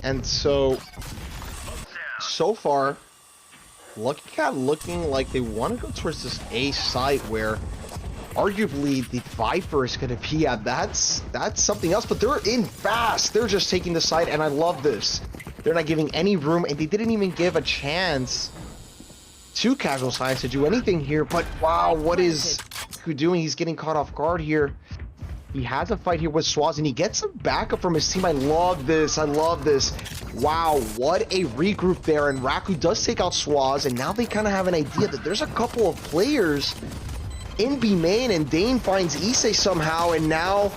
And so far, Lucky Cat looking like they want to go towards this A site where arguably the Viper is going to be at. That's something else, but they're in fast. They're just taking the site, and I love this. They're not giving any room, and they didn't even give a chance to Casual Cyan to do anything here. But wow, what is Raku doing? He's getting caught off guard here. He has a fight here with Swaz, and he gets some backup from his team. I love this. I love this. Wow, what a regroup there. And Raku does take out Swaz, and now they kind of have an idea that there's a couple of players in B main, and Dane finds Issei somehow, and now,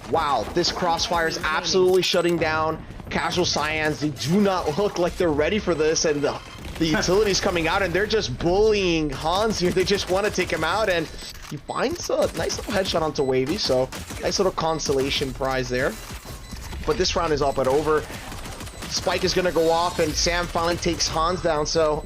wow, this crossfire is absolutely shutting down Casual Cyans. They do not look like they're ready for this, and the utility's coming out, and they're just bullying Hans here. They just want to take him out, and he finds a nice little headshot onto Wavy, so nice little consolation prize there. But this round is all but over. Spike is going to go off, and Sam finally takes Hans down, so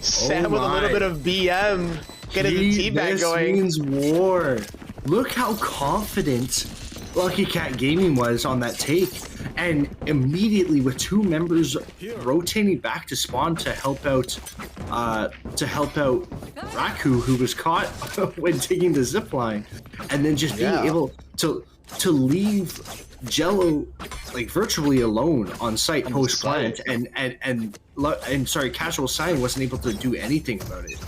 Sam with a little bit of BM getting the team back going. This means war. Look how confident Lucky Cat Gaming was on that take, and immediately with two members rotating back to spawn to help out Raku, who was caught when taking the zip line, and then just being able to leave Jello like virtually alone on site post plant, and sorry, Casual Cyan wasn't able to do anything about it.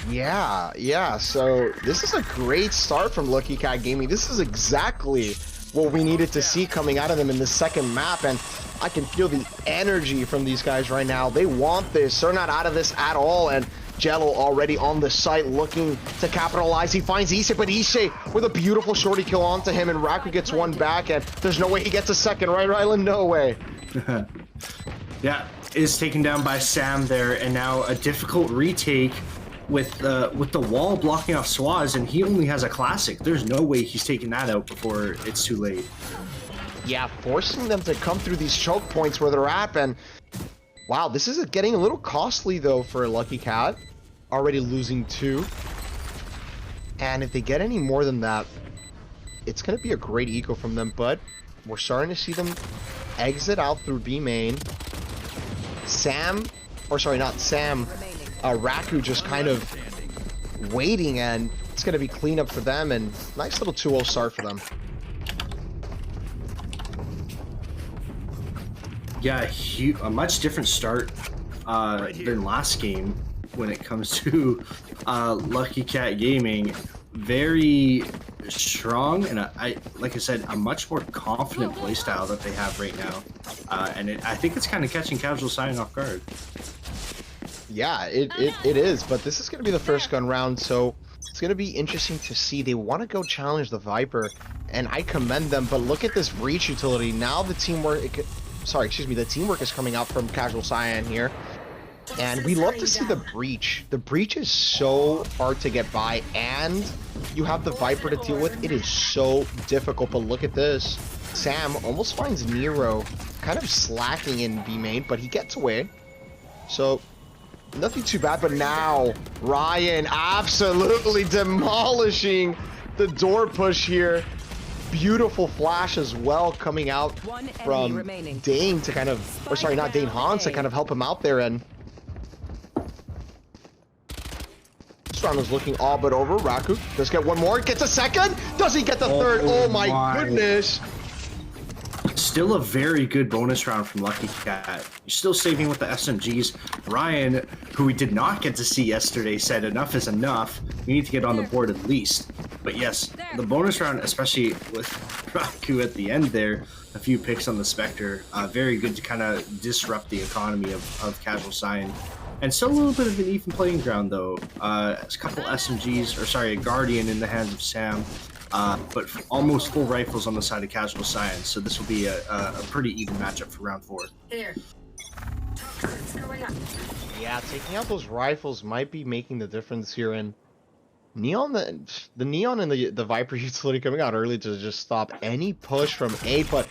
Yeah, so this is a great start from Lucky Cat Gaming. This is exactly what we needed to see coming out of them in the second map, and I can feel the energy from these guys right now. They want this. They're not out of this at all, and Jello already on the site looking to capitalize. He finds Issei, but Issei with a beautiful shorty kill onto him, and Raku gets one back, and there's no way he gets a second, right, Rylan? No way. Yeah, is taken down by Sam there, and now a difficult retake with the wall blocking off Swaz, and he only has a classic. There's no way he's taking that out before it's too late. Yeah, forcing them to come through these choke points where they're at, and wow, this is getting a little costly though for Lucky Cat. Already losing 2. And if they get any more than that, it's going to be a great eco from them, but we're starting to see them exit out through B main. Raku just kind of waiting, and it's going to be cleanup for them, and nice little 2-0 start for them. Yeah, a much different start than last game when it comes to Lucky Cat Gaming. Very strong, and like I said, a much more confident playstyle that they have right now, and I think it's kind of catching Casual Cyan off guard. Yeah, it is, but this is going to be the first gun round, so it's going to be interesting to see. They want to go challenge the Viper, and I commend them, but look at this breach utility. Now the teamwork, the teamwork is coming out from Casual Cyan here, and we love to see the breach. The breach is so hard to get by, and you have the Viper to deal with. It is so difficult, but look at this. Sam almost finds Nero kind of slacking in B main, but he gets away, so nothing too bad. But now Ryan absolutely demolishing the door push here. Beautiful flash as well coming out from Dane to kind of, or sorry, not Dane, Hans to kind of help him out there. And this round is looking all but over. Raku does get one more, gets a second. Does he get the third? Oh my goodness. Still a very good bonus round from Lucky Cat. You're still saving with the SMGs. Ryan, who we did not get to see yesterday, said enough is enough. We need to get on the board at least. But yes, the bonus round, especially with Raku at the end there, a few picks on the Spectre, very good to kind of disrupt the economy of Casual Cyan. And still a little bit of an even playing ground though. A couple SMGs, or sorry, a Guardian in the hands of Sam. But almost full rifles on the side of Casual Cyan, so this will be a pretty even matchup for round 4. Here. Yeah, taking out those rifles might be making the difference here. And Neon, the Neon and the Viper utility coming out early to just stop any push from A, but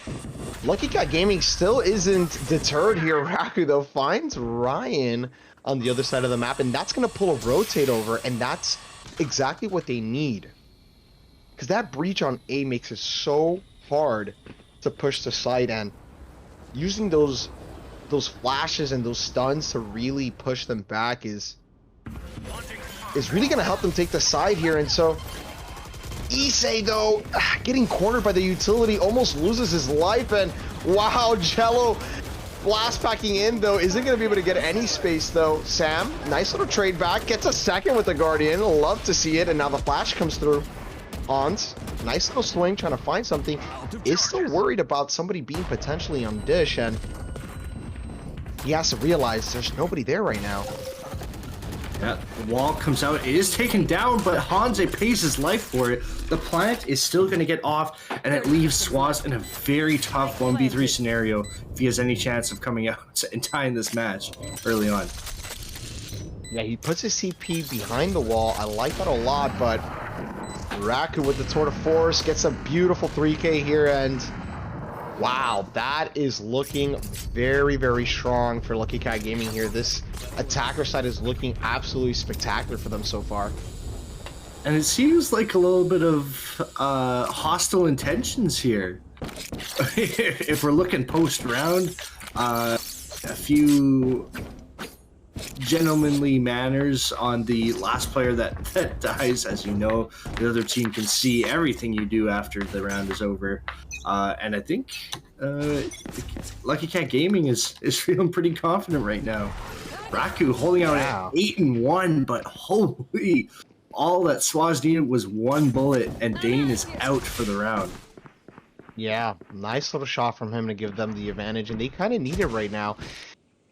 Lucky Cat Gaming still isn't deterred here. Raku though finds Ryan on the other side of the map, and that's going to pull a rotate over, and that's exactly what they need. Because that breach on A makes it so hard to push the site, and using those flashes and those stuns to really push them back is really going to help them take the side here. And so Issei, though, getting cornered by the utility, almost loses his life. And wow, Jello blast packing in, though, isn't going to be able to get any space, though. Sam, nice little trade back, gets a second with the Guardian. Love to see it. And now the flash comes through. Hans, nice little swing, trying to find something. Is still worried about somebody being potentially on dish, and he has to realize there's nobody there right now. Yeah, the wall comes out. It is taken down, but Hanze pays his life for it. The plant is still going to get off, and it leaves Swaz in a very tough 1v3 scenario if he has any chance of coming out and tying this match early on. Yeah, he puts his CP behind the wall. I like that a lot, but Raku with the tour de force gets a beautiful 3K here, and wow, that is looking very, very strong for Lucky Cat Gaming here. This attacker side is looking absolutely spectacular for them so far. And it seems like a little bit of hostile intentions here. If we're looking post-round, a few gentlemanly manners on the last player that dies. As you know, the other team can see everything you do after the round is over. And I think Lucky Cat Gaming is feeling pretty confident right now. Raku holding out at 8-1, but holy, all that Swaz needed was one bullet, and Dane is out for the round. Yeah, nice little shot from him to give them the advantage, and they kind of need it right now.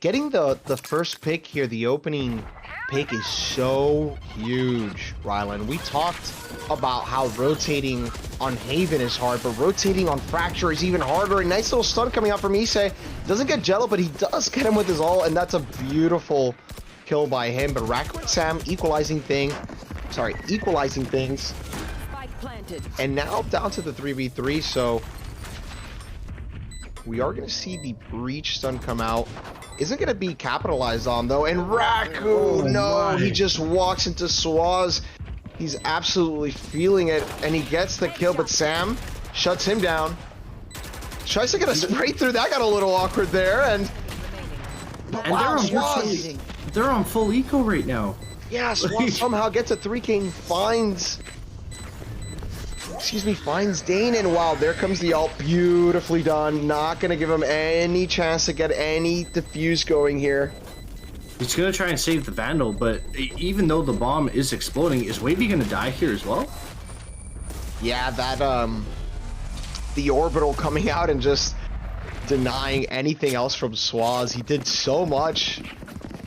Getting the first pick here, the opening pick, is so huge, Rylan. We talked about how rotating on Haven is hard, but rotating on Fracture is even harder. A nice little stun coming out from Issei. Doesn't get Jello, but he does get him with his ult, and that's a beautiful kill by him. But Raku and Sam equalizing things. And now down to the 3v3, so we are going to see the breach stun come out. Isn't going to be capitalized on, though. And Raku, he just walks into Swaz. He's absolutely feeling it, and he gets the kill, but Sam shuts him down. Tries to get a spray through. That got a little awkward there, and wow, they're on full eco right now. Yeah, Swaz somehow gets a 3K and finds Dane, and wow, there comes the ult. Beautifully done. Not going to give him any chance to get any defuse going here. He's going to try and save the Vandal, but even though the bomb is exploding, is Wavy going to die here as well? Yeah, that, the orbital coming out and just denying anything else from Swaz. He did so much.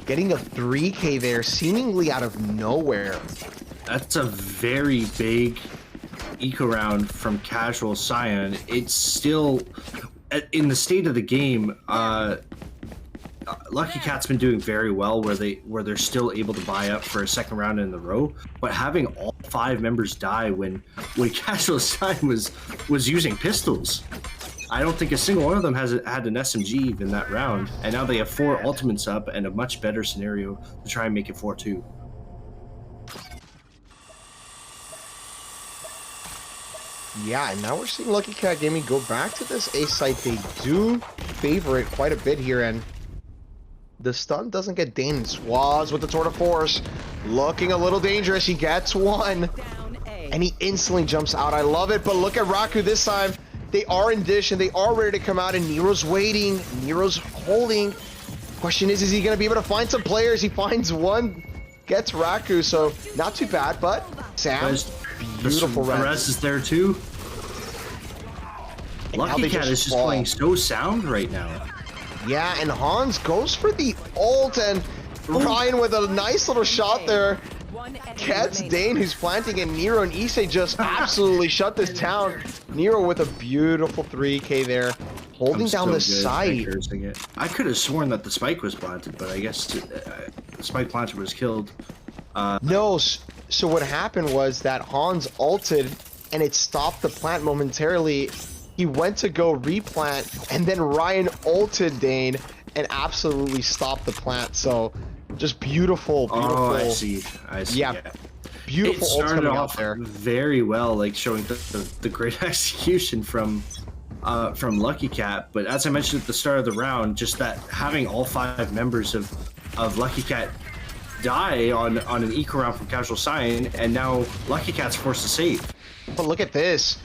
Getting a 3K there, seemingly out of nowhere. That's a very big eco round from casual Cyan. It's still in the state of the game. Lucky Cat's been doing very well where they're still able to buy up for a second round in a row, but having all 5 members die when casual Cyan was using pistols. I don't think a single one of them has had an SMG even that round, and now they have 4 ultimates up and a much better scenario to try and make it 4-2. Yeah, and now we're seeing Lucky Cat Gaming go back to this A site. They do favor it quite a bit here, and the stun doesn't get Dane. Swaz with the tour de force, looking a little dangerous. He gets one, and he instantly jumps out. I love it, but look at Raku this time. They are in dish, and they are ready to come out, and Nero's waiting. Nero's holding. Question is he going to be able to find some players? He finds one, gets Raku, so not too bad, but Sam, beautiful round. Perez is there too. Lucky Cat is just playing so sound right now. Yeah, and Hans goes for the ult, and Ryan with a nice little shot there gets Dane, who's planting, and Nero and Issei just absolutely shut this down. Nero with a beautiful 3K there, holding down the site. I could have sworn that the spike was planted, but I guess the spike planter was killed. No, so what happened was that Hans ulted, and it stopped the plant momentarily. He went to go replant, and then Ryan ulted Dane and absolutely stopped the plant. So just beautiful. Oh, I see. Yeah, beautiful ult coming out there. Very well, like showing the great execution from from Lucky Cat. But as I mentioned at the start of the round, just that having all 5 members of Lucky Cat die on an eco round from Casual Cyan, and now Lucky Cat's forced to save. But look at this.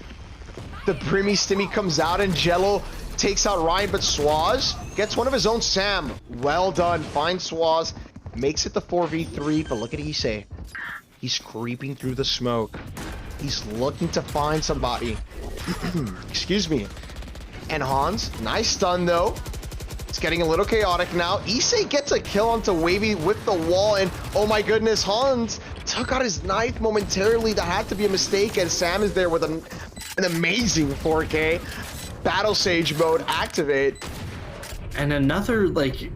The Brimmy Stimmy comes out and Jello takes out Ryan, but Swaz gets one of his own. Sam, well done. Finds Swaz, makes it the 4v3, but look at Issei. He's creeping through the smoke. He's looking to find somebody. Excuse me. And Hans, nice stun though. It's getting a little chaotic now. Issei gets a kill onto Wavy with the wall, and oh my goodness, Hans took out his knife momentarily. That had to be a mistake, and Sam is there with an amazing 4K. Battle Sage mode activate. And another, like,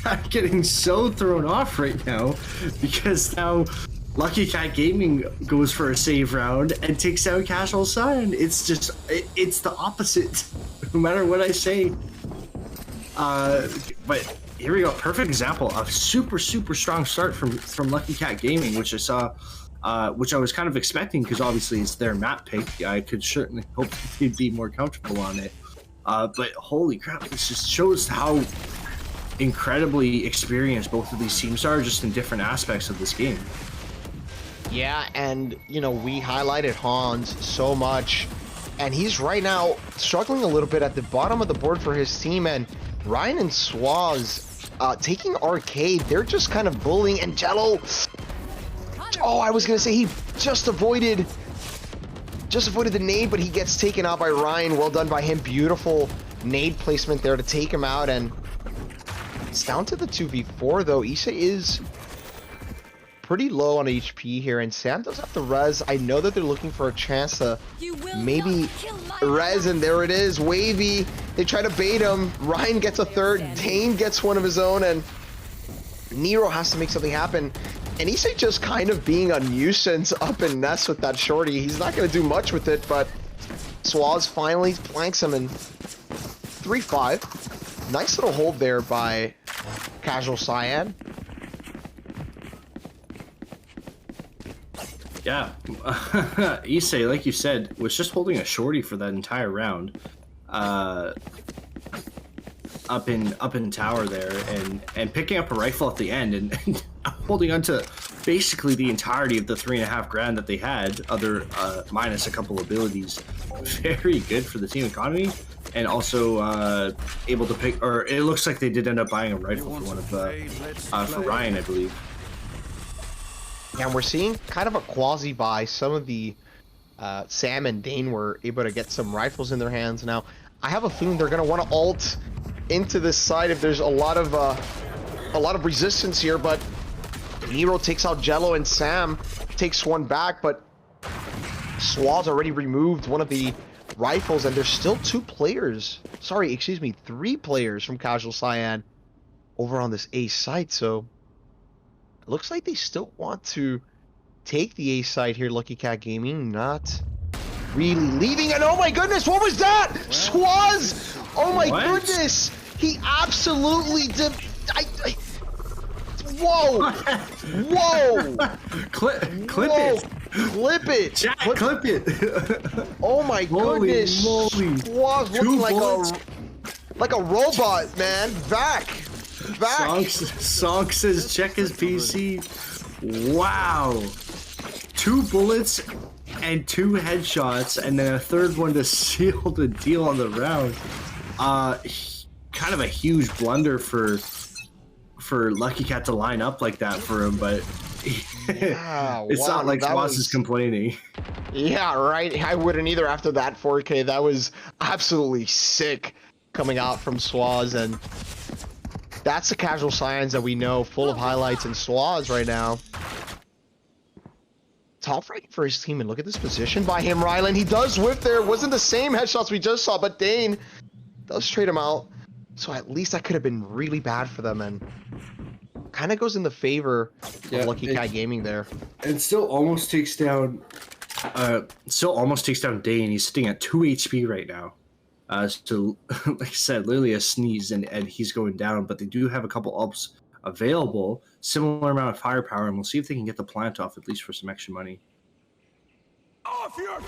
I'm getting so thrown off right now because now Lucky Cat Gaming goes for a save round and takes out Casual Cyan. It's just, it's the opposite, no matter what I say. But here we go, perfect example of super strong start from Lucky Cat Gaming, which I saw, which I was kind of expecting because obviously it's their map pick. I could certainly hope they'd be more comfortable on it. But holy crap, this just shows how incredibly experienced both of these teams are, just in different aspects of this game. Yeah, and you know, we highlighted Hans so much, and he's right now struggling a little bit at the bottom of the board for his team, and Ryan and Swaz taking Arcade. They're just kind of bullying, and Jello, oh, I was gonna say he just avoided the nade, but he gets taken out by Ryan. Well done by him. Beautiful nade placement there to take him out, and it's down to the 2v4 though. Issei is pretty low on HP here, and Sam does have the res. I know that they're looking for a chance to maybe res, and there it is. Wavy, they try to bait him. Ryan gets a third. Dane gets one of his own, and Nero has to make something happen. And Issei just kind of being a nuisance up in Nest with that shorty. He's not going to do much with it, but Swaz finally flanks him in 3-5. Nice little hold there by Casual Cyan. Yeah, Issei, like you said, was just holding a shorty for that entire round, up in tower there, and picking up a rifle at the end, and holding on to basically the entirety of the 3.5 grand that they had, other minus a couple abilities. Very good for the team economy, and also able to pick, or it looks like they did end up buying a rifle for one of the for Ryan, I believe. Yeah, and we're seeing kind of a quasi buy. Some of the Sam and Dane were able to get some rifles in their hands. Now, I have a feeling they're going to want to ult into this side if there's a lot of resistance here. But Nero takes out Jello, and Sam takes one back. But Swaz already removed one of the rifles, and there's still 2 players. Sorry, excuse me, 3 players from Casual Cyan over on this A site. So looks like they still want to take the A side here. Lucky Cat Gaming not really leaving, and oh my goodness, what was that? Swaz! Oh my goodness! He absolutely did. Whoa! Whoa! Clip Whoa. it! Clip it! Jack, clip it! Oh my goodness! Moly. Swaz looking like a robot, man. Back! Sonk says check his PC. Wow. 2 bullets and 2 headshots, and then a third one to seal the deal on the round. Kind of a huge blunder for Lucky Cat to line up like that for him, but yeah, it's not like Swaz is complaining. Yeah, right. I wouldn't either after that 4K. That was absolutely sick coming out from Swaz, and that's the Casual Cyans that we know, full of highlights, and Swaz right now. Top rank for his team, and look at this position by him, Rylan. He does whiff there. It wasn't the same headshots we just saw, but Dane does trade him out. So at least that could have been really bad for them, and kind of goes in the favor of Lucky Cat Gaming there. And still almost takes down Dane. He's sitting at 2 HP right now. So, like I said, literally a sneeze and he's going down, but they do have a couple ups available, similar amount of firepower, and we'll see if they can get the plant off at least for some extra money.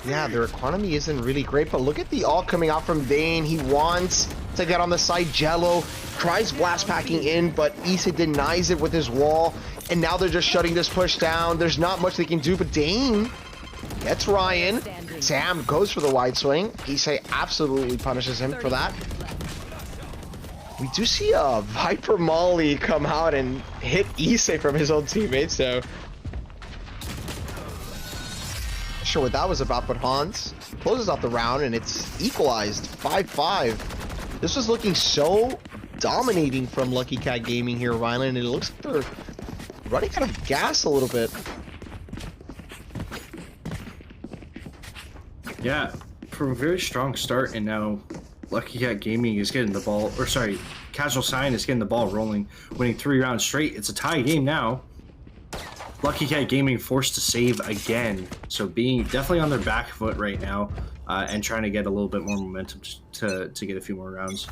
Yeah, their economy isn't really great, but look at the ult coming out from Dane. He wants to get on the side. Jello tries blast packing in, but Issa denies it with his wall, and now they're just shutting this push down. There's not much they can do, but Dane gets Ryan. Sam goes for the wide swing. Issa absolutely punishes him for that. We do see a Viper Molly come out and hit Issa from his own teammate, so not sure what that was about, but Hans closes out the round and it's equalized 5-5. This was looking so dominating from Lucky Cat Gaming here, Rylan, and it looks like they're running out of gas a little bit. Yeah, from a very strong start, and now Lucky Cat Gaming is getting the ball, or sorry, Casual Cyan is getting the ball rolling, winning 3 rounds straight. It's a tie game now. Lucky Cat Gaming forced to save again, so being definitely on their back foot right now, and trying to get a little bit more momentum to get a few more rounds.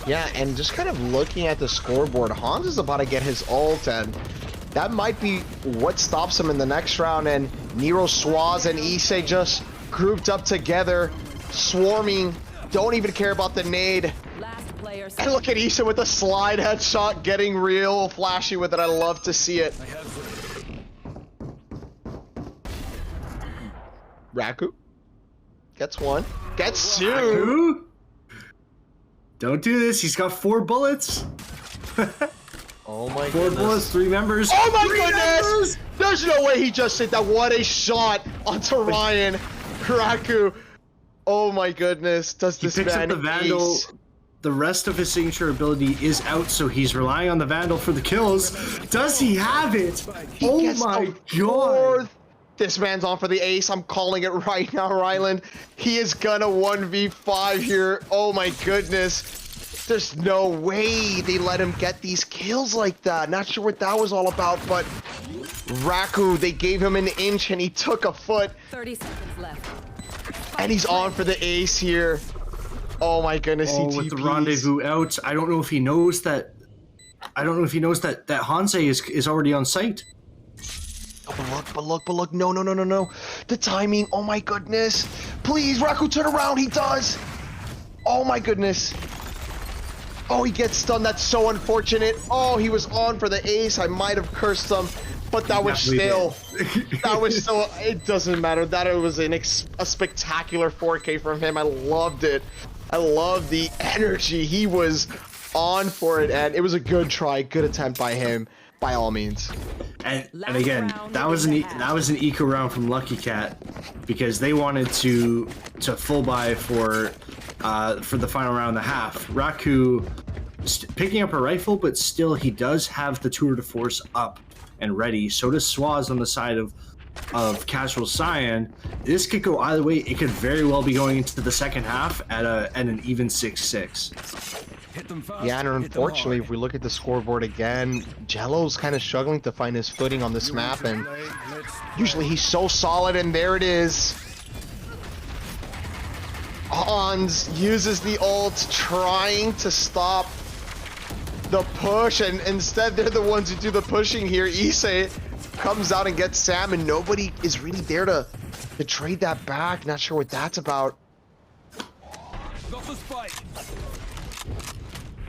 Yeah, and just kind of looking at the scoreboard, Hans is about to get his ult, and that might be what stops him in the next round. And Nero, Swaz, and Issei just grouped up together, swarming, don't even care about the nade. And look at Issa with a slide headshot, getting real flashy with it. I love to see it. Raku gets one, gets two. Raku? Don't do this. He's got 4 bullets. Oh my goodness. 4 bullets, 3 members. Oh my 3 goodness! members! There's no way he just hit that. What a shot onto Ryan. Raku. Oh my goodness. Does this He picks man up the Vandal. ace? The rest of his signature ability is out, so he's relying on the Vandal for the kills. Does he have it? He Oh gets my the god. 4th. This man's on for the ace. I'm calling it right now, Ryland. He is gonna 1v5 here. Oh my goodness. There's no way they let him get these kills like that. Not sure what that was all about, but Raku, they gave him an inch and he took a foot. 30 seconds left. And he's on for the ace here. Oh my goodness, Oh, with the rendezvous out. I don't know if he knows that. I don't know if he knows that Hanse is already on site. Oh, but look, no. The timing, oh my goodness. Please, Raku, turn around, he does. Oh my goodness. Oh, he gets stunned, that's so unfortunate. Oh, he was on for the ace, I might have cursed him, but that was still, it doesn't matter. That it was a spectacular 4K from him. I loved it. I love the energy. He was on for it, and it was a good try, good attempt by him, by all means. And again, that was an eco round from Lucky Cat because they wanted to full buy for the final round and a half. Raku picking up a rifle, but still he does have the tour de force up and ready. So does Swaz on the side of Casual Cyan. This could go either way. It could very well be going into the second half at an even 6-6. Yeah, and unfortunately, if we look at the scoreboard again, Jello's kind of struggling to find his footing on this map, and usually he's so solid, and there it is. Hans uses the ult, trying to stop the push, and instead they're the ones who do the pushing here. Issei comes out and gets Sam, and nobody is really there to trade that back. Not sure what that's about.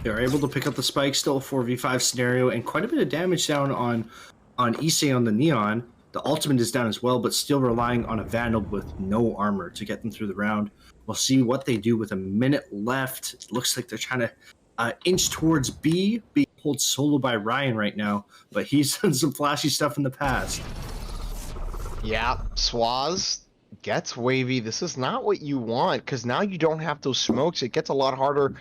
They're able to pick up the spike, still a 4v5 scenario, and quite a bit of damage down on Issei on the Neon. The ultimate is down as well, but still relying on a Vandal with no armor to get them through the round. We'll see what they do with a minute left. It looks like they're trying to inch towards B, being pulled solo by Ryan right now, but he's done some flashy stuff in the past. Yeah, Swaz gets wavy. This is not what you want, because now you don't have those smokes. It gets a lot harder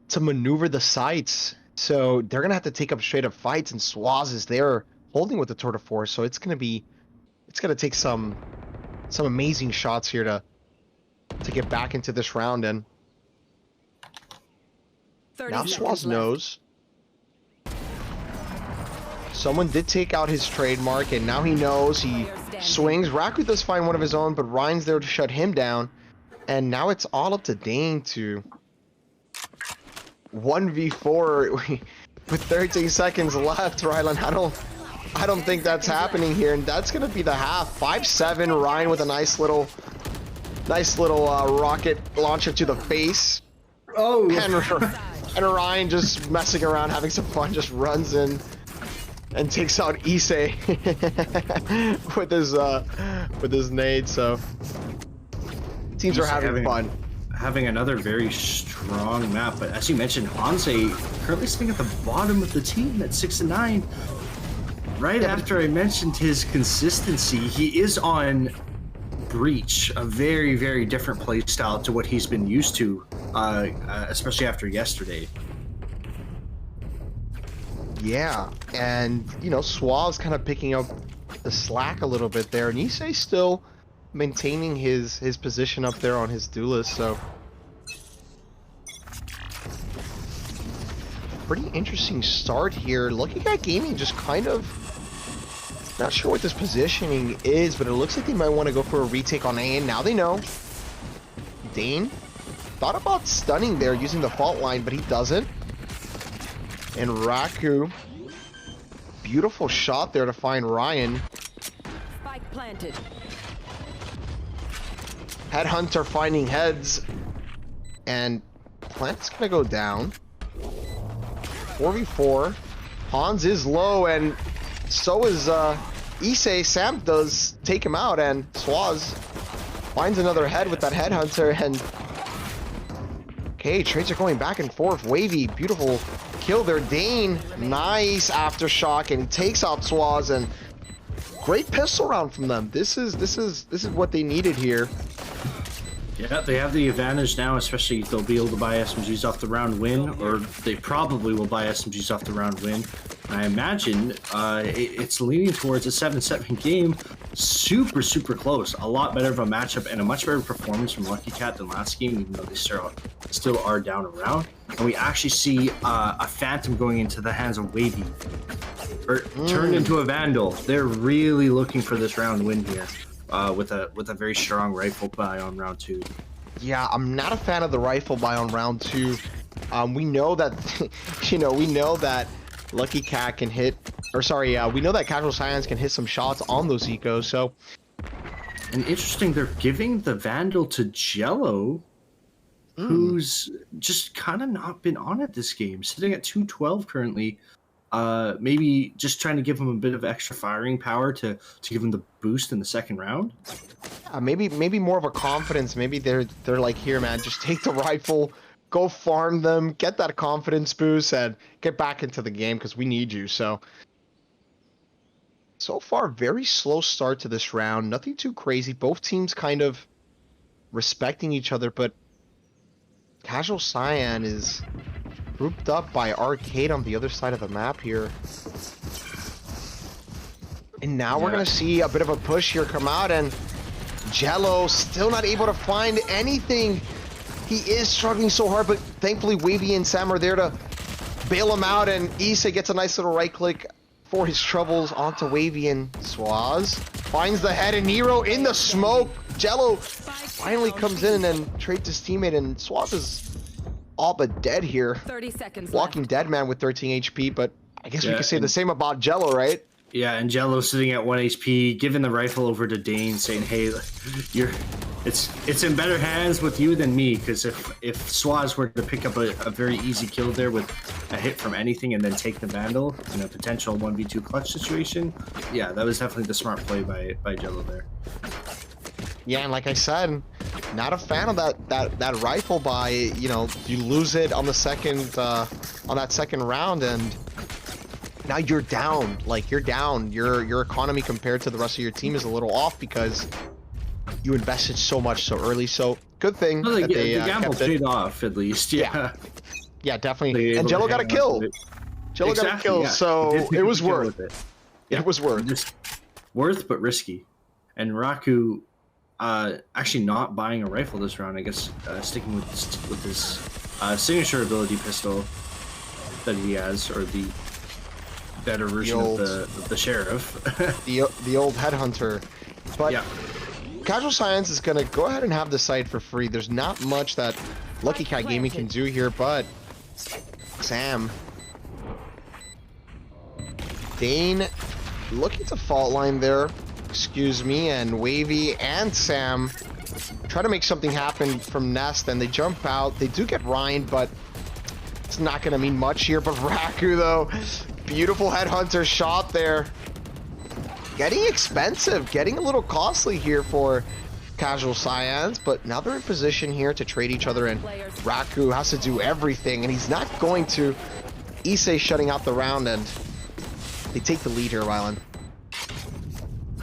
to maneuver the sites, so they're gonna have to take up straight up fights, and Swaz is there holding with the tour de force, so it's gonna take some amazing shots here to get back into this round. And now Swaz knows someone did take out his trademark, and now he knows. He swings. Raku does find one of his own, but Ryan's there to shut him down, and now it's all up to Dane to 1v4 with 13 seconds left. Rylan, I don't think that's happening here, and that's gonna be the half. 5-7. Ryan with a nice little rocket launcher to the face. Oh, And Ryan just messing around, having some fun, just runs in and takes out Issei with his nade. So teams are having fun. Having another very strong map, but as you mentioned, Hanse currently sitting at the bottom of the team at 6-9. Right after I mentioned his consistency, he is on Breach, a very, very different play style to what he's been used to, especially after yesterday. Yeah, and you know, Suave's kind of picking up the slack a little bit there, and Issei still maintaining his position up there on his duelist. So pretty interesting start here. Looking at Gaming just kind of not sure what this positioning is, but it looks like they might want to go for a retake on A, and now they know. Dane thought about stunning there using the fault line, but he doesn't. And Raku, beautiful shot there to find Ryan. Spike planted. Headhunter finding heads, and Plant's gonna go down. 4v4. Hans is low, and so is Issei. Sam does take him out, and Swaz finds another head with that Headhunter, and okay, trades are going back and forth. Wavy, beautiful kill there. Dane, nice aftershock, and he takes out Swaz, and great pistol round from them. This is what they needed here. Yeah, they have the advantage now, especially if they'll be able to buy SMGs off the round win, or they probably will buy SMGs off the round win. I imagine it's leaning towards a 7-7 game. Super, super close. A lot better of a matchup and a much better performance from Lucky Cat than last game, even though they still are down around. And we actually see a Phantom going into the hands of Wavy, or turned into a Vandal. They're really looking for this round win here. With a very strong rifle buy on round 2. Yeah, I'm not a fan of the rifle buy on round 2. We know that, we know that Lucky Cat can hit, we know that Casual Cyans can hit some shots on those ecos. So, and interesting, they're giving the Vandal to Jello, who's just kind of not been on it this game, sitting at 212 currently. Maybe just trying to give him a bit of extra firing power to give him the boost in the second round. Maybe more of a confidence. Maybe they're like, here, man, just take the rifle, go farm them, get that confidence boost, and get back into the game because we need you. So far, very slow start to this round. Nothing too crazy. Both teams kind of respecting each other, but Casual Cyan is grouped up by Arcade on the other side of the map here. And now we're going to see a bit of a push here come out, and Jello still not able to find anything. He is struggling so hard, but thankfully Wavy and Sam are there to bail him out, and Issei gets a nice little right click for his troubles onto Wavy, and Swaz finds the head, and Nero in the smoke. Jello finally comes in and trades his teammate, and Swaz is all but dead here. 30 seconds Walking left. dead man with 13 HP, but I guess we could say the same about Jello, right? Yeah, and Jello sitting at 1 HP, giving the rifle over to Dane, saying, "Hey, it's in better hands with you than me." Because if Swaz were to pick up a very easy kill there with a hit from anything and then take the Vandal in a potential 1v2 clutch situation, yeah, that was definitely the smart play by Jello there. Yeah, and like I said, not a fan of that rifle buy. You know, you lose it on the second on that second round, and now you're down. Like, you're down. Your economy compared to the rest of your team is a little off because you invested so much so early. So good thing Well, that they the gamble kept it. paid off at least. Yeah, Yeah, definitely. And Jello got a kill. Jello got a kill, so it was worth it. It was worth. Just worth but risky. And Raku actually not buying a rifle this round. I guess sticking with his signature ability pistol that he has, or the better version of the sheriff. the old headhunter. But yeah. Casual Science is gonna go ahead and have the site for free. There's not much that Lucky Cat Gaming can do here, but Sam, Dane looking to fault line there. Excuse me, and Wavy and Sam try to make something happen from Nest, and they jump out. They do get Ryan, but it's not going to mean much here. But Raku, though, beautiful headhunter shot there. Getting expensive, getting a little costly here for casual Cyans, but now they're in position here to trade each other, and Raku has to do everything, and he's not going to. Issei shutting out the round, and they take the lead here, Rylan.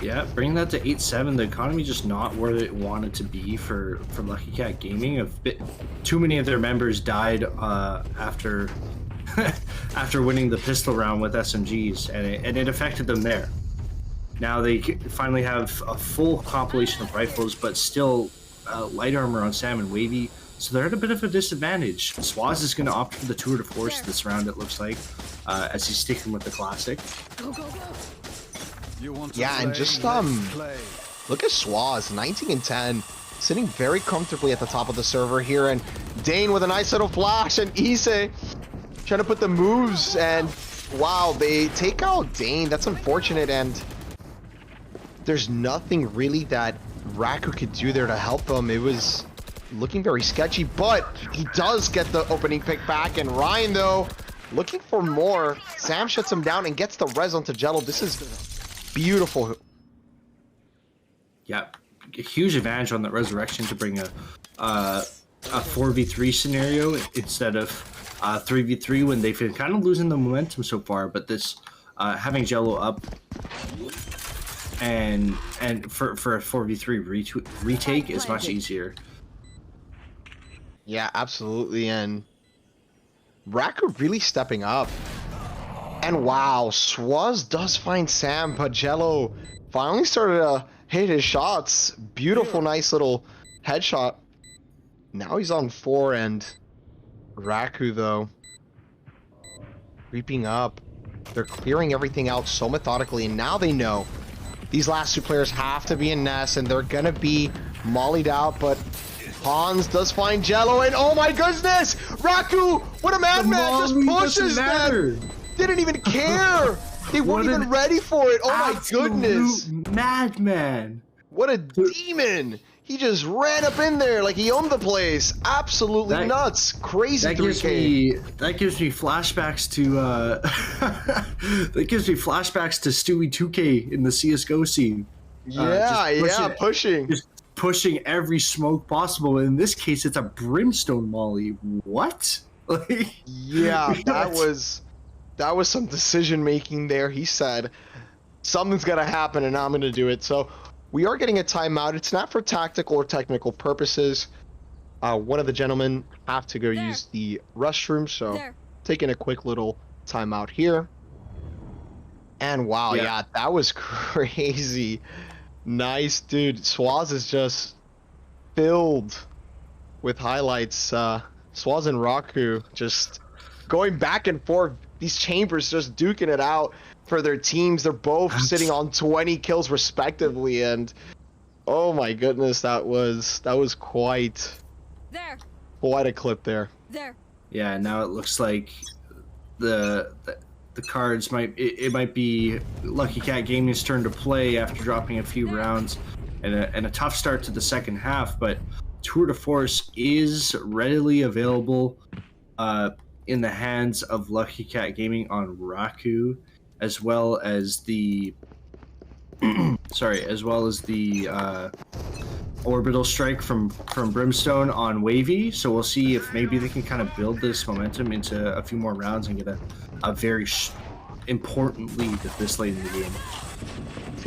Yeah, bringing that to 8-7, the economy just not where it wanted to be for Lucky Cat Gaming. Too many of their members died after after winning the pistol round with SMGs, and it affected them there. Now they finally have a full compilation of rifles, but still light armor on Sam and Wavy, so they're at a bit of a disadvantage. Swaz is going to opt for the tour de force this round, it looks like, as he's sticking with the classic. Go, go, go. Yeah, and just look at Swaz, 19 and 10, sitting very comfortably at the top of the server here, and Dane with a nice little flash, and Issei trying to put the moves, and wow, they take out Dane. That's unfortunate, and there's nothing really that Raku could do there to help him. It was looking very sketchy, but he does get the opening pick back, and Ryan, though, looking for more. Sam shuts him down and gets the res onto Jello. This is beautiful. Yeah, a huge advantage on that resurrection to bring a 4v3 scenario instead of 3v3 when they've been kind of losing the momentum so far. But this having Jello up and for a 4v3 retake is much easier. Yeah, absolutely, and Raku really stepping up. And wow, Swaz does find Sam, but Jello finally started to hit his shots. Beautiful, nice little headshot. Now he's on 4, and Raku, though, creeping up. They're clearing everything out so methodically, and now they know these last two players have to be in Nest, and they're gonna be mollied out, but Hans does find Jello, and oh my goodness! Raku, what a madman, just pushes them! Didn't even care! They weren't even ready for it! Oh my goodness! Madman! What a demon! He just ran up in there like he owned the place. Absolutely nuts. Crazy that 3K. That gives me flashbacks to that gives me flashbacks to Stewie 2K in the CS:GO scene. Pushing. Just pushing every smoke possible. In this case, it's a brimstone molly. What? Like, yeah, that was some decision making there. He said, something's gonna happen and I'm gonna do it. So we are getting a timeout. It's not for tactical or technical purposes. One of the gentlemen have to go use the restroom, so taking a quick little timeout here. And wow, yeah, that was crazy. Nice, dude. Swaz is just filled with highlights. Swaz and Raku just going back and forth. These chambers just duking it out for their teams. They're both sitting on 20 kills respectively, and oh my goodness, that was quite a clip there. Yeah, now it looks like the cards might be Lucky Cat Gaming's turn to play after dropping a few rounds and a tough start to the second half, but Tour de Force is readily available in the hands of Lucky Cat Gaming on Raku, as well as the orbital strike from Brimstone on Wavy. So we'll see if maybe they can kind of build this momentum into a few more rounds and get a very important lead at this late in the game.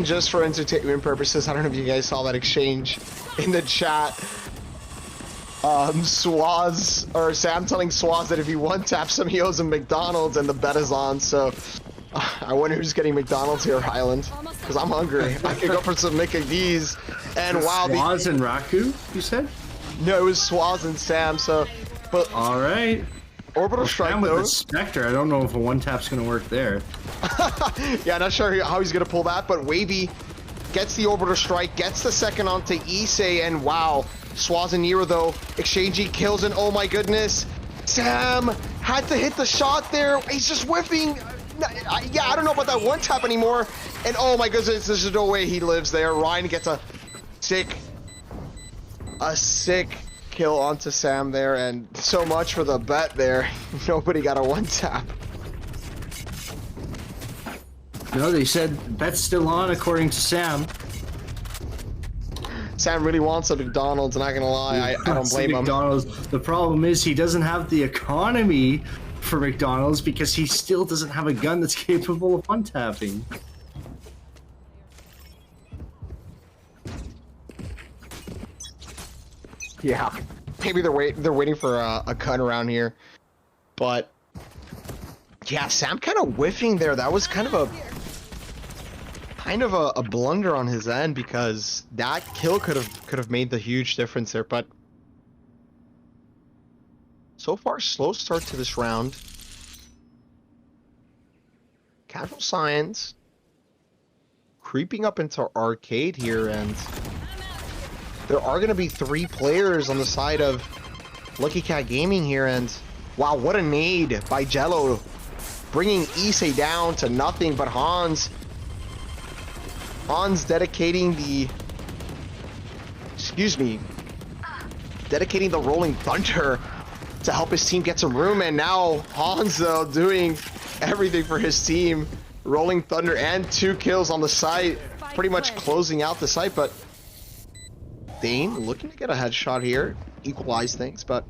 Just for entertainment purposes, I don't know if you guys saw that exchange in the chat. Swaz, or Sam telling Swaz that if he one-taps him, he owes him McDonald's, and the bet is on, so I wonder who's getting McDonald's here, Highland, because I'm hungry. I could go for some Mickey D's, and wow. Swaz and Raku, you said? No, it was Swaz and Sam, so, but. All right. Orbital strike, with the Spectre, I don't know if a one-tap's going to work there. Yeah, not sure how he's going to pull that, but Wavy gets the orbital strike, gets the second onto Issei, and wow. Swaz and Nero, though, exchanging kills, and oh my goodness, Sam had to hit the shot there. He's just whiffing. Yeah, I don't know about that one tap anymore. And oh my goodness, there's no way he lives there. Ryan gets a sick kill onto Sam there, and so much for the bet there. Nobody got a one tap. No, they said bet's still on according to Sam. Sam really wants a McDonald's, not gonna lie. I don't blame him. McDonald's. The problem is he doesn't have the economy for McDonald's because he still doesn't have a gun that's capable of one tapping. Yeah, maybe they're waiting for a gun around here, but yeah, Sam kind of whiffing there. That was kind of a blunder on his end, because that kill could have made the huge difference there. But so far, slow start to this round. Casual Cyan's creeping up into arcade here, and there are going to be 3 players on the side of Lucky Cat Gaming here. And wow, what a nade by Jello, bringing Issei down to nothing. But Hans dedicating the Rolling Thunder to help his team get some room. And now Hans, though, doing everything for his team. Rolling Thunder and 2 kills on the site, pretty much closing out the site. But Dane looking to get a headshot here, equalize things, but...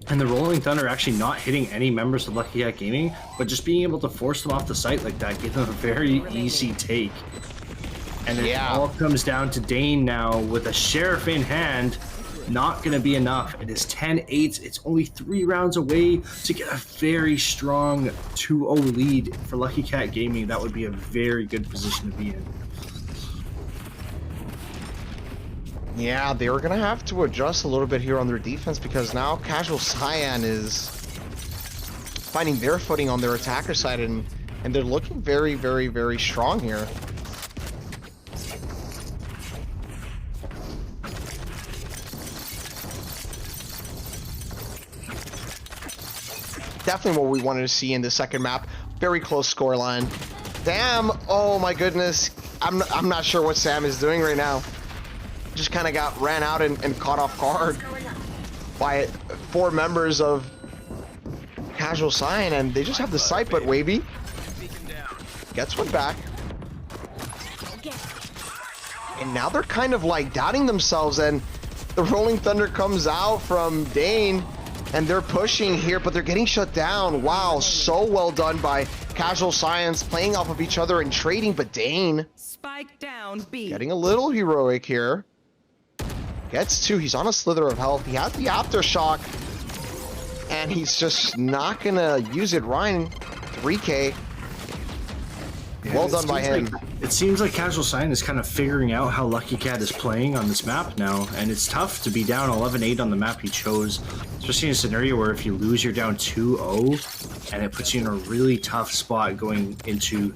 And the Rolling Thunder actually not hitting any members of Lucky Cat Gaming, but just being able to force them off the site like that, give them a very easy take. And it all comes down to Dane now with a Sheriff in hand. Not going to be enough. It is 10-8. It's only 3 rounds away to get a very strong 2-0 lead for Lucky Cat Gaming. That would be a very good position to be in. Yeah, they were going to have to adjust a little bit here on their defense, because now Casual Cyan is finding their footing on their attacker side, and they're looking very, very, very strong here. Definitely what we wanted to see in the second map. Very close scoreline. Damn, oh my goodness. I'm not sure what Sam is doing right now. Just kind of ran out and caught off guard by 4 members of Casual Cyan, and they just have the sight. But Wavy gets one back, and now they're kind of like doubting themselves, and the Rolling Thunder comes out from Dane, and they're pushing here, but they're getting shut down. Wow, so well done by Casual Cyan's, playing off of each other and trading. But Dane Spike down B. getting a little heroic here. Gets 2. He's on a slither of health. He has the aftershock, and he's just not gonna use it. Ryan, 3K. Yeah, well done by him. It seems like Casual Cyan is kind of figuring out how Lucky Cat is playing on this map now, and it's tough to be down 11-8 on the map he chose, especially in a scenario where if you lose, you're down 2-0, and it puts you in a really tough spot going into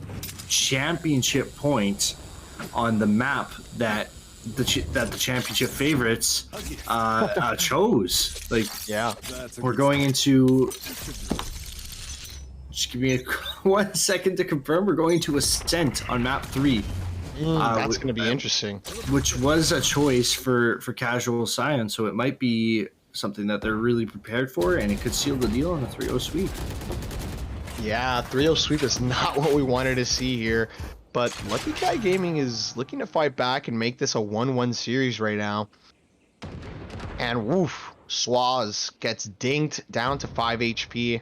championship point on the map that the championship favorites chose. Like, Yeah. we're going into... Just give me 1 second to confirm. We're going to Ascent on map 3. That's going to be interesting. Which was a choice for Casual Cyan, so it might be something that they're really prepared for, and it could seal the deal on a 3-0 sweep. Yeah, 3-0 sweep is not what we wanted to see here, but Lucky Cat Gaming is looking to fight back and make this a 1-1 series right now. And woof, Swaz gets dinged down to 5 HP.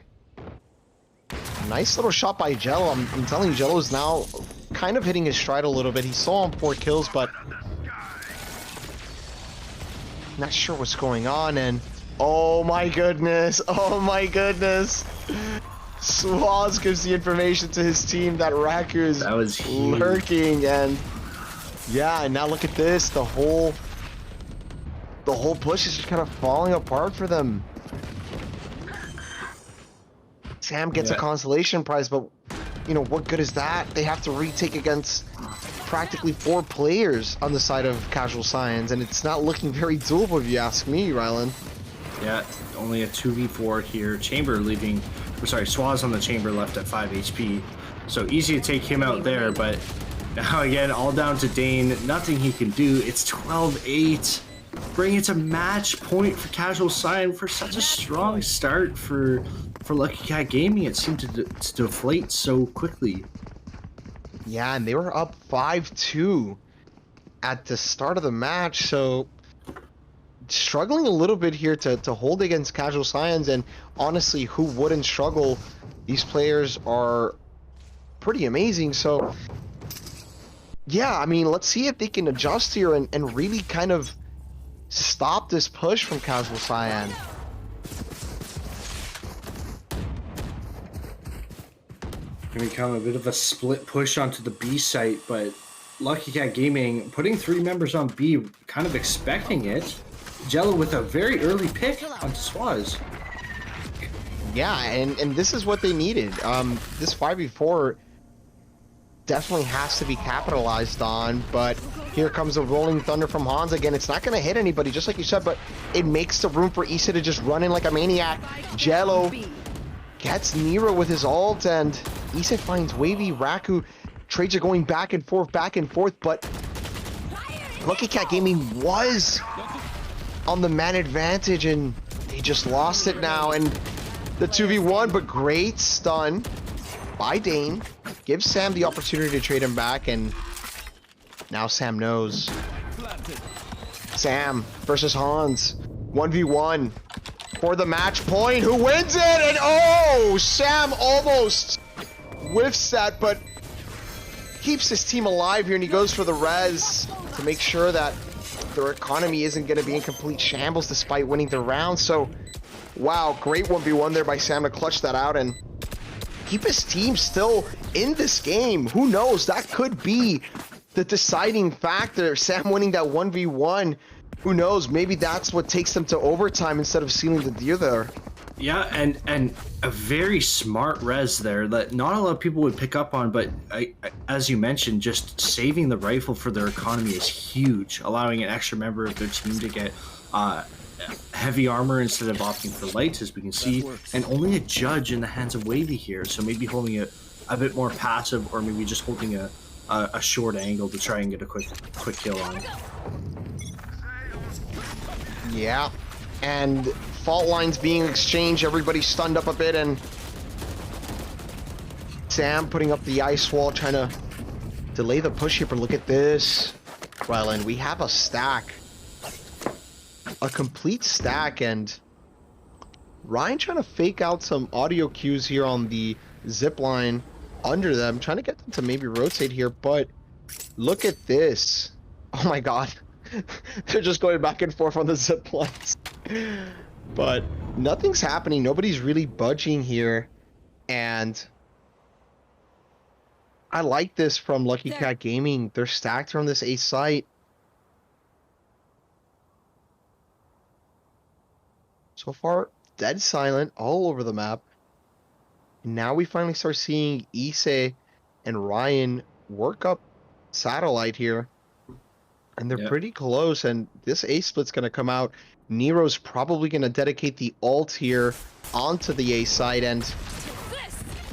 Nice little shot by Jello. I'm telling you, Jello is now kind of hitting his stride a little bit. He's still on 4 kills, but not sure what's going on. And oh my goodness, Swaz gives the information to his team that Raku is lurking, and yeah, and now look at this. The whole push is just kind of falling apart for them. Sam gets a consolation prize, but you know, what good is that? They have to retake against practically 4 players on the side of Casual Cyan's, and it's not looking very doable if you ask me, Rylan. Yeah, only a 2v4 here. Chamber leaving sorry, Swaz on the chamber left at 5 HP. So easy to take him out there, but now again, all down to Dane. Nothing he can do. It's 12-8. Bring it to match point for Casual Cyan for such a strong start for Lucky Cat Gaming. It seemed to deflate so quickly. Yeah, and they were up 5-2 at the start of the match, so struggling a little bit here to hold against Casual Cyans, and honestly, who wouldn't struggle? These players are pretty amazing, so yeah, I mean, let's see if they can adjust here and really kind of stop this push from Casual Cyan. Gonna become a bit of a split push onto the B site, but Lucky Cat Gaming putting 3 members on B, kind of expecting it. Jello with a very early pick onto Swaz. Yeah, and this is what they needed. This 5v4 definitely has to be capitalized on, but here comes a rolling thunder from Hans again. It's not going to hit anybody, just like you said, but it makes the room for Issa to just run in like a maniac. Jello gets Nero with his ult, and Issa finds Wavy. Raku, trades are going back and forth, but Lucky Cat Gaming was on the man advantage, and they just lost it now. And the 2v1, but great stun by Dane. Gives Sam the opportunity to trade him back, and now Sam knows. Sam versus Hans. 1v1 for the match point. Who wins it? And oh, Sam almost whiffs that, but keeps his team alive here, and he goes for the res to make sure that their economy isn't going to be in complete shambles despite winning the round. So, wow, great 1v1 there by Sam to clutch that out and keep his team still in this game. Who knows? That could be the deciding factor. Sam winning that 1v1. Who knows? Maybe that's what takes them to overtime instead of sealing the deal there. Yeah, and a very smart res there that not a lot of people would pick up on, but as you mentioned, just saving the rifle for their economy is huge, allowing an extra member of their team to get heavy armor instead of opting for lights, as we can see, and only a judge in the hands of Wavy here, so maybe holding it a bit more passive, or maybe just holding a short angle to try and get a quick kill on. Yeah, and fault lines being exchanged, everybody stunned up a bit, and Sam putting up the ice wall, trying to delay the push here. But look at this, Rylan, we have a stack, a complete stack, and Ryan trying to fake out some audio cues here on the zip line under them, trying to get them to maybe rotate here. But look at this, oh my god. They're just going back and forth on the zip lines. But nothing's happening. Nobody's really budging here. And I like this from Lucky Cat Gaming. They're stacked on this A site. So far, dead silent all over the map. Now we finally start seeing Issei and Ryan work up satellite here. And they're pretty close, and this A split's going to come out. Nero's probably going to dedicate the ult here onto the A side, and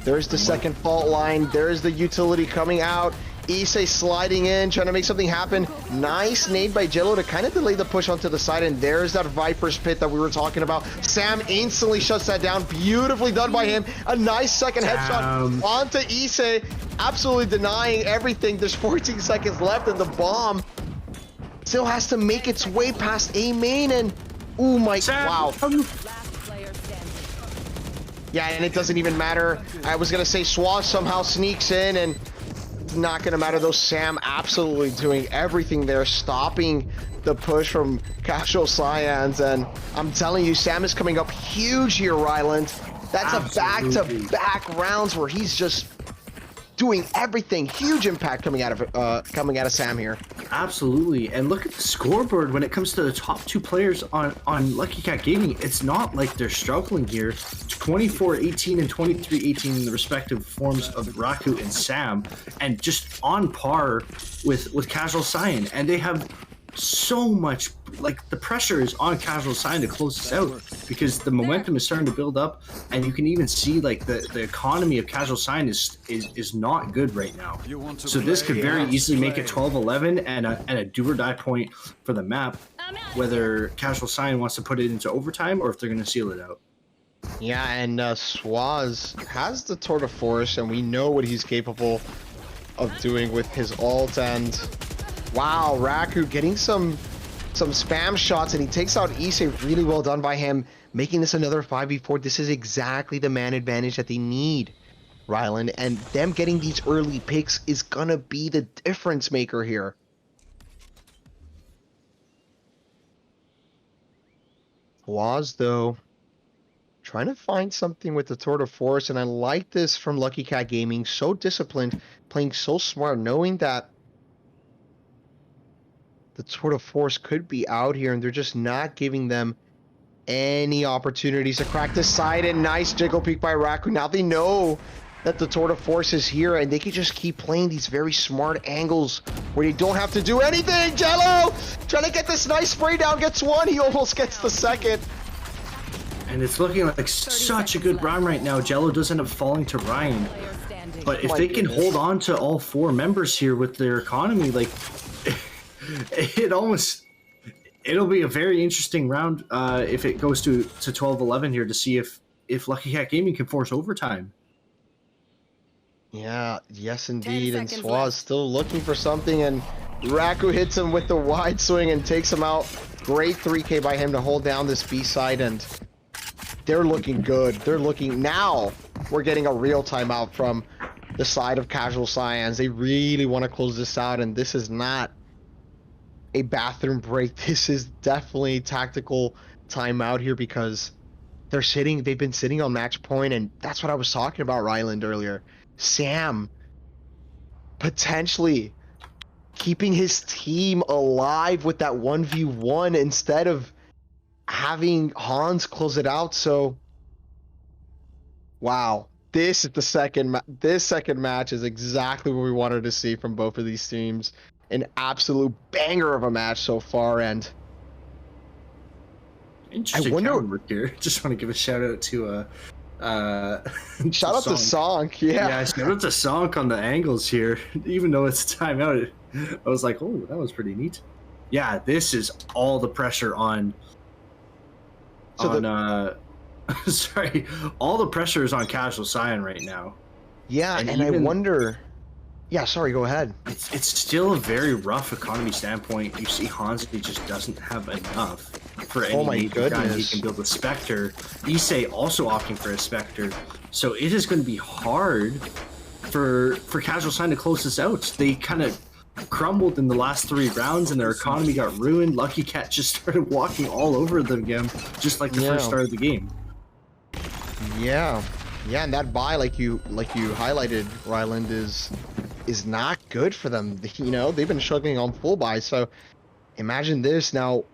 there's the second fault line. There's the utility coming out. Issei sliding in, trying to make something happen. Nice nade by Jello to kind of delay the push onto the side, and there's that Viper's Pit that we were talking about. Sam instantly shuts that down. Beautifully done by him. A nice second headshot onto Issei, absolutely denying everything. There's 14 seconds left, and the bomb still has to make its way past A main, and oh my, wow. Yeah, and it doesn't even matter. I was gonna say Swaz somehow sneaks in, and it's not gonna matter though. Sam absolutely doing everything there, stopping the push from Casual Cyans, and I'm telling you, Sam is coming up huge here, Ryland. That's a back-to-back rounds where he's just doing everything. Huge impact coming out of Sam here. Absolutely, and look at the scoreboard when it comes to the top 2 players on Lucky Cat Gaming. It's not like they're struggling here. 24-18 and 23-18 in the respective forms of Raku and Sam, and just on par with Casual Cyan. And they have so much, like the pressure is on Casual Cyan to close this out because the momentum is starting to build up, and you can even see like the economy of Casual Cyan is not good right now. So this could very easily make it 12-11 and a do or die point for the map, whether Casual Cyan wants to put it into overtime or if they're going to seal it out. Yeah, and Swaz has the Tour de Force, and we know what he's capable of doing with his ult. And wow, Raku getting some spam shots, and he takes out Issei. Really well done by him, making this another 5v4. This is exactly the man advantage that they need, Ryland, and them getting these early picks is gonna be the difference maker here. Swaz, though, trying to find something with the Tour de Force, and I like this from Lucky Cat Gaming. So disciplined, playing so smart, knowing that the Tour de Force could be out here, and they're just not giving them any opportunities to crack this side. And nice jiggle peek by Raku. Now they know that the Tour de Force is here, and they can just keep playing these very smart angles where they don't have to do anything. Jello trying to get this nice spray down, gets one. He almost gets the second. And it's looking like such a good round right now. Jello does end up falling to Ryan. But if they can hold on to all 4 members here with their economy, like, it'll be a very interesting round if it goes to 12-11 here to see if Lucky Cat Gaming can force overtime. Yeah, yes indeed. And Swaz still looking for something, and Raku hits him with the wide swing and takes him out. Great 3K by him to hold down this B side, and they're looking good. They're looking now. We're getting a real timeout from the side of Casual Cyans. They really want to close this out, and this is not a bathroom break. This is definitely a tactical timeout here because they've been sitting on match point, and that's what I was talking about, Ryland, earlier. Sam potentially keeping his team alive with that 1v1 instead of having Hans close it out. So wow, this second match is exactly what we wanted to see from both of these teams. An absolute banger of a match so far. And interesting. I wonder here. Just want to give a shout out to shout out to Sonk. Yeah, shout out to Sonk on the angles here. Even though it's a timeout, I was like, oh, that was pretty neat. Yeah, this is all the pressure on sorry, all the pressure is on Casual Cyan right now. Yeah, and I wonder. Yeah, sorry, go ahead. It's still a very rough economy standpoint. You see Hans, he just doesn't have enough for any major guy. He can build a Spectre. Issei also opting for a Spectre. So it is going to be hard for Casual Cyan to close this out. They kind of crumbled in the last 3 rounds, and their economy got ruined. Lucky Cat just started walking all over them again, just like the first start of the game. Yeah, and that buy, like you highlighted, Ryland, is not good for them. You know, they've been struggling on full buy. So imagine this. Now,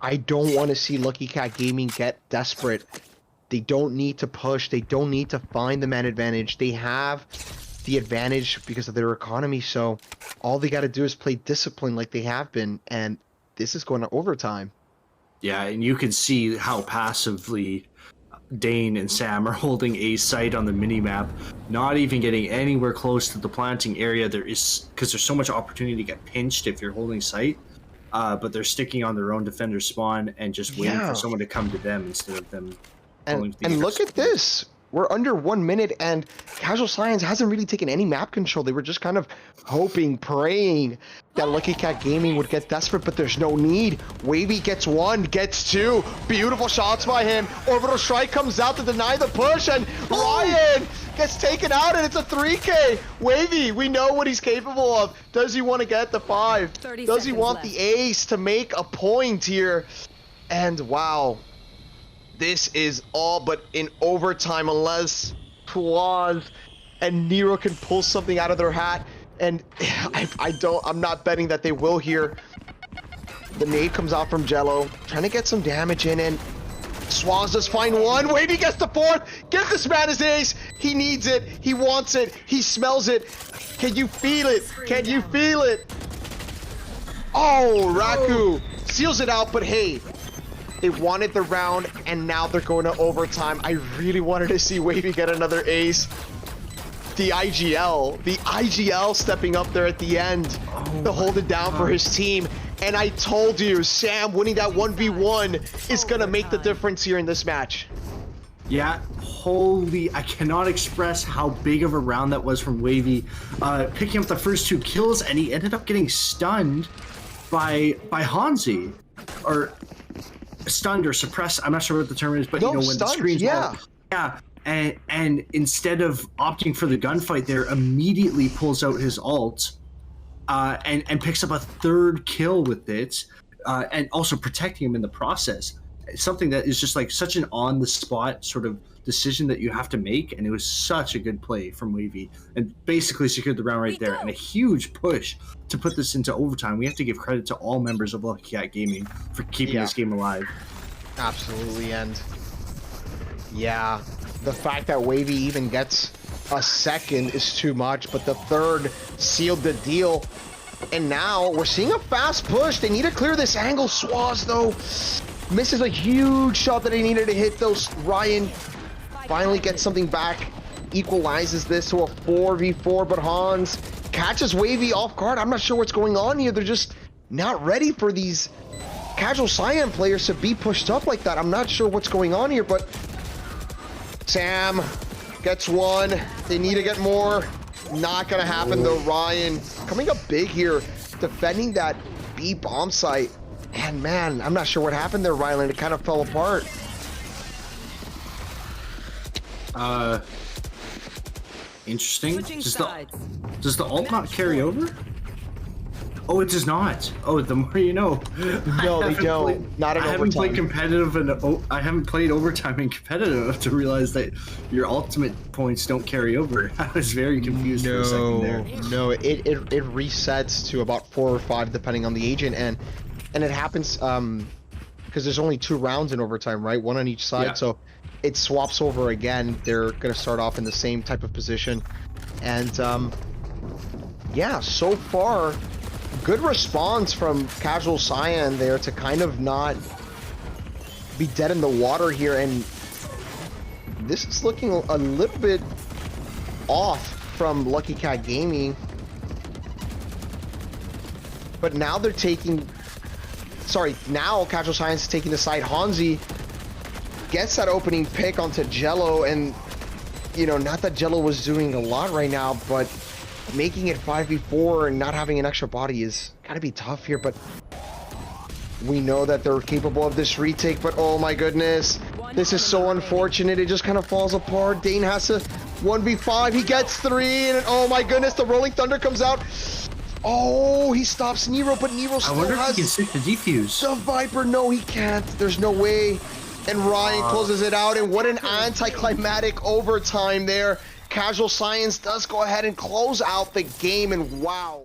I don't want to see Lucky Cat Gaming get desperate. They don't need to push. They don't need to find the man advantage. They have the advantage because of their economy. So all they got to do is play discipline like they have been. And this is going to overtime. Yeah, and you can see how passively Dane and Sam are holding a site on the minimap, not even getting anywhere close to the planting area. Because there's so much opportunity to get pinched if you're holding site, but they're sticking on their own defender spawn and just waiting for someone to come to them instead of them. And look at this. We're under 1 minute, and Casual Cyans hasn't really taken any map control. They were just kind of hoping, praying that Lucky Cat Gaming would get desperate, but there's no need. Wavy gets 1, gets 2. Beautiful shots by him. Orbital Strike comes out to deny the push, and Ryan gets taken out, and it's a 3K. Wavy, we know what he's capable of. Does he want to get the 5? Does he want the ace to make a point here? And wow. This is all but in overtime unless Tuaz and Nero can pull something out of their hat. And I'm not betting that they will here. The nade comes out from Jello, trying to get some damage in, and Swaz does find 1. Wavy gets the 4th. Give this man his ace. He needs it. He wants it. He smells it. Can you feel it? Can you feel it? Oh, Raku seals it out, but hey, they wanted the round, and now they're going to overtime. I really wanted to see Wavy get another ace. The IGL stepping up there at the end to hold it down for his team. And I told you, Sam winning that 1v1 is going to make the difference here in this match. Yeah, holy, I cannot express how big of a round that was from Wavy. Picking up the first 2 kills, and he ended up getting stunned by Hansi. Or stunned or suppressed, I'm not sure what the term is, but No, you know, when stunned, the screen's yeah. yeah. And instead of opting for the gunfight there, immediately pulls out his ult and picks up a 3rd kill with it, and also protecting him in the process. It's something that is just like such an on-the-spot sort of decision that you have to make, and it was such a good play from Wavy, and basically secured the round right there, and a huge push to put this into overtime. We have to give credit to all members of Lucky Cat Gaming for keeping this game alive. Absolutely, and yeah, the fact that Wavy even gets a 2nd is too much, but the 3rd sealed the deal. And now we're seeing a fast push. They need to clear this angle. Swaz, though, misses a huge shot that he needed to hit, though. Ryan finally gets something back, equalizes this to a 4v4, but Hans catches Wavy off guard. I'm not sure what's going on here. They're just not ready for these casual Cyan players to be pushed up like that. I'm not sure what's going on here, but Sam gets 1. They need to get more. Not gonna happen though. Ryan coming up big here, defending that B bomb site. And man, I'm not sure what happened there, Ryland. It kind of fell apart. Interesting. Switching Does sides. the ult not carry over? Oh, it does not. Oh, the more you know. No, they don't. Not in I haven't played overtime. competitive, and I haven't played overtime in competitive enough to realize that your ultimate points don't carry over. I was very confused for a second there. No, it resets to about 4 or 5 depending on the agent, and it happens because there's only 2 rounds in overtime, right? 1 on each side, Yeah. so it swaps over again. They're gonna start off in the same type of position, and yeah, so far good response from casual Cyan there to kind of not be dead in the water here, and this is looking a little bit off from Lucky Cat Gaming. But now they're taking, now casual Cyan is taking the side. Hansi gets that opening pick onto Jello, and you know, not that Jello was doing a lot right now, but making it 5v4 and not having an extra body is gotta be tough here. But we know that they're capable of this retake, but oh my goodness, this is so unfortunate. It just kind of falls apart. Dane has to 1v5. He gets 3, and oh my goodness, the Rolling Thunder comes out. Oh, he stops Nero, but Nero I still wonder if has he can stick the defuse. the Viper. No, he can't. There's no way. And Ryan closes it out, and what an anticlimactic overtime there. Casual Science does go ahead and close out the game, and wow.